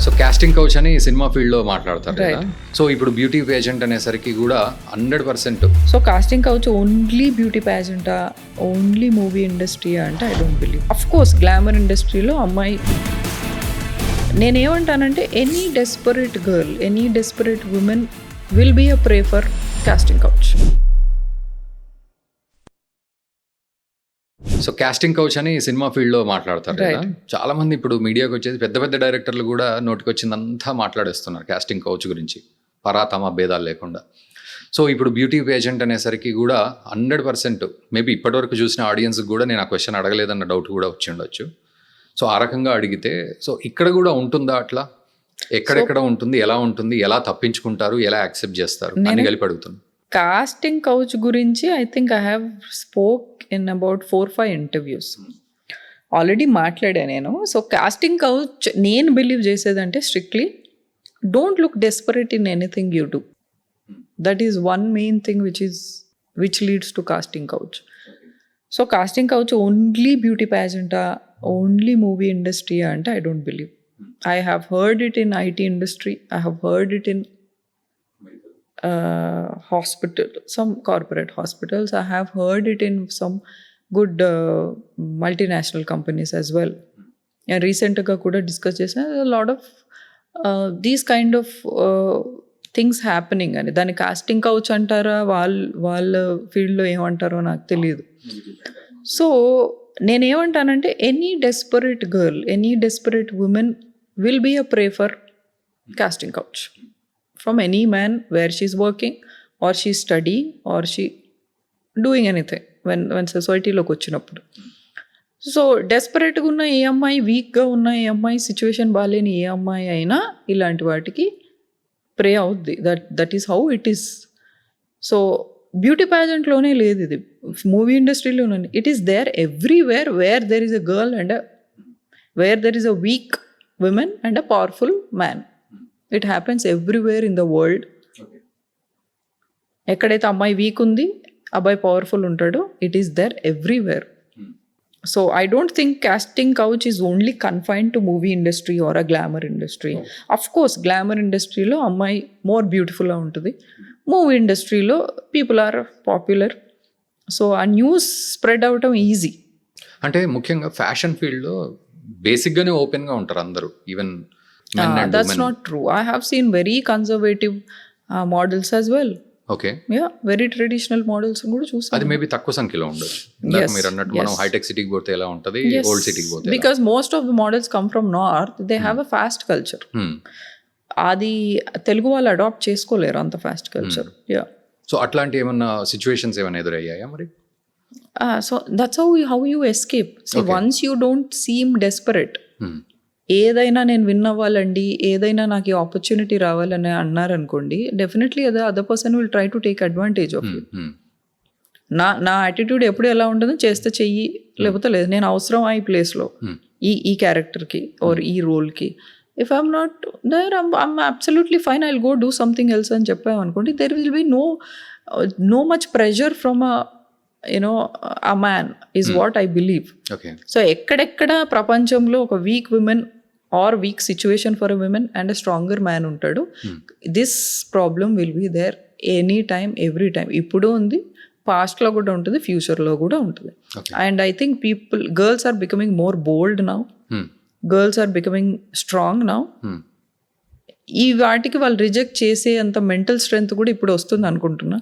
So casting couch అని cinema ఫీల్డ్లో మాట్లాడతారు కదా. సో ఇప్పుడు బ్యూటీ పేజెంట్ అనేసరికి కూడా 100%. So casting couch only beauty పేజెంటా, ఓన్లీ మూవీ ఇండస్ట్రీ అంటే I don't believe. Of course glamour ఇండస్ట్రీలో అమ్మాయి, నేనేమంటానంటే any desperate girl, any desperate women will be a prey for casting couch. So casting couch అని cinema ఫీల్డ్లో మాట్లాడతారు కదా. చాలా మంది ఇప్పుడు మీడియాకి వచ్చేసి పెద్ద పెద్ద డైరెక్టర్లు కూడా నోటికి వచ్చిందంతా మాట్లాడేస్తున్నారు కాస్టింగ్ కౌచ్ గురించి, పరాతమ భేదాలు లేకుండా. సో ఇప్పుడు బ్యూటీ పేజెంట్ అనేసరికి కూడా 100% మేబీ ఇప్పటివరకు చూసిన ఆడియన్స్కి కూడా నేను ఆ క్వశ్చన్ అడగలేదన్న డౌట్ కూడా వచ్చి ఉండొచ్చు. సో ఆ రకంగా అడిగితే, సో ఇక్కడ కూడా ఉంటుందా అట్లా? ఎక్కడెక్కడ ఉంటుంది, ఎలా ఉంటుంది, ఎలా తప్పించుకుంటారు, ఎలా యాక్సెప్ట్ చేస్తారు అని కలిపి అడుగుతుంది. కాస్టింగ్ కౌచ్ గురించి I think I have spoke in about 4-5 interviews already మాట్లాడా నేను. సో కాస్టింగ్ కౌచ్ నేను బిలీవ్ చేసేదంటే strictly don't look desperate in anything you do. That is one main thing which leads to casting couch. So casting couch only beauty పేజెంటా, only movie industry అంటే I don't believe. I have heard it in IT industry. I have heard it in hospital, some corporate hospitals. I have heard it in some good multinational companies as well. And recently kuda discuss chesa a lot of these kind of things happening. And dani casting couch antara వాళ్ళ field లో ఏమంటారో నాకు తెలియదు. So నేనేమంటానంటే any desperate girl, any desperate women will be a prey for casting couch from any man where she's working or she's studying or she doing anything when society లోకి వచ్చినప్పుడు. So డెస్పరేట్గా ఉన్న ఏ అమ్మాయి, వీక్గా ఉన్న ఏ అమ్మాయి, సిచ్యువేషన్ బాగాలేని ఏ అమ్మాయి అయినా ఇలాంటి వాటికి ప్రే అవుద్ది. That is how it is. So beauty ప్యాజెంట్లోనే లేదు ఇది, మూవీ ఇండస్ట్రీలోనే. It is there everywhere where there is a girl and where there is a weak women and a powerful man. It happens everywhere in the world. ఎక్కడైతే అమ్మాయి week ఉంది, అబ్బాయి powerful ఉంటాడో, it is there everywhere. So I don't think casting couch is only confined to movie industry or a glamour industry. Of course glamour ఇండస్ట్రీలో అమ్మాయి more బ్యూటిఫుల్గా ఉంటుంది, movie ఇండస్ట్రీలో పీపుల్ ఆర్ పాపులర్. సో ఆ news spread అవటం easy. అంటే ముఖ్యంగా fashion ఫీల్డ్లో బేసిక్గానే ఓపెన్గా ఉంటారు అందరూ, even that's not true. I have seen very conservative models as well. Okay, yeah, very traditional models కూడా చూసాను. అది మేబీ తక్కువ సంఖ్యలో ఉండొచ్చు. మీరు అన్నట్టు మనం హైటెక్ సిటీకి పోతే ఎలా ఉంటుంది, ఓల్డ్ సిటీకి పోతే, because most of the models come from north, they have a fast culture. అది తెలుగు వాళ్ళు అడాప్ట్ చేసుకోలేరు అంత ఫాస్ట్ కల్చర్. యా, సో అట్లాంటి ఏమన్నా సిచ్యువేషన్స్ ఏమైనా ఎదురయ్యాయా మరి? So that's how you escape. So once you don't seem desperate, ఏదైనా నేను విన్ అవ్వాలండి, ఏదైనా నాకు ఈ ఆపర్చునిటీ రావాలని అన్నారనుకోండి, definitely other person will try to take advantage of you. నా యాటిట్యూడ్ ఎప్పుడు ఎలా ఉంటుందో, చేస్తే చెయ్యి, లేకపోతే లేదు. నేను అవసరం ఈ ప్లేస్లో, ఈ క్యారెక్టర్కి ఆర్ ఈ రోల్కి. If I'm not there, I'm absolutely fine, I will go do something else అని చెప్పామనుకోండి, there will be no much pressure from a man is what I believe. Okay. So ఎక్కడెక్కడ ప్రపంచంలో ఒక weak women are weak situation for a women and a stronger man ఉంటాడు, this problem will be there any time, every time. ఇప్పుడు ఉంది, పాస్ట్లో కూడా ఉంటుంది, ఫ్యూచర్లో కూడా ఉంటుంది. And I think girls are becoming more bold now, girls are becoming strong now. ఈ వాటికి వాళ్ళు రిజెక్ట్ చేసే అంత మెంటల్ స్ట్రెంగ్త్ కూడా ఇప్పుడు వస్తుంది అనుకుంటున్నా,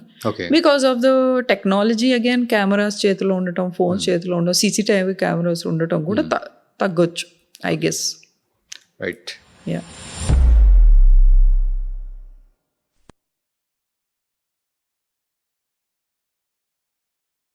because of the technology. Again cameras చేతిలో ఉండటం, ఫోన్స్ చేతిలో ఉండటం, CCTV కెమెరాస్ ఉండటం కూడా తగ్గొచ్చు, ఐ గెస్. రైట్. యా.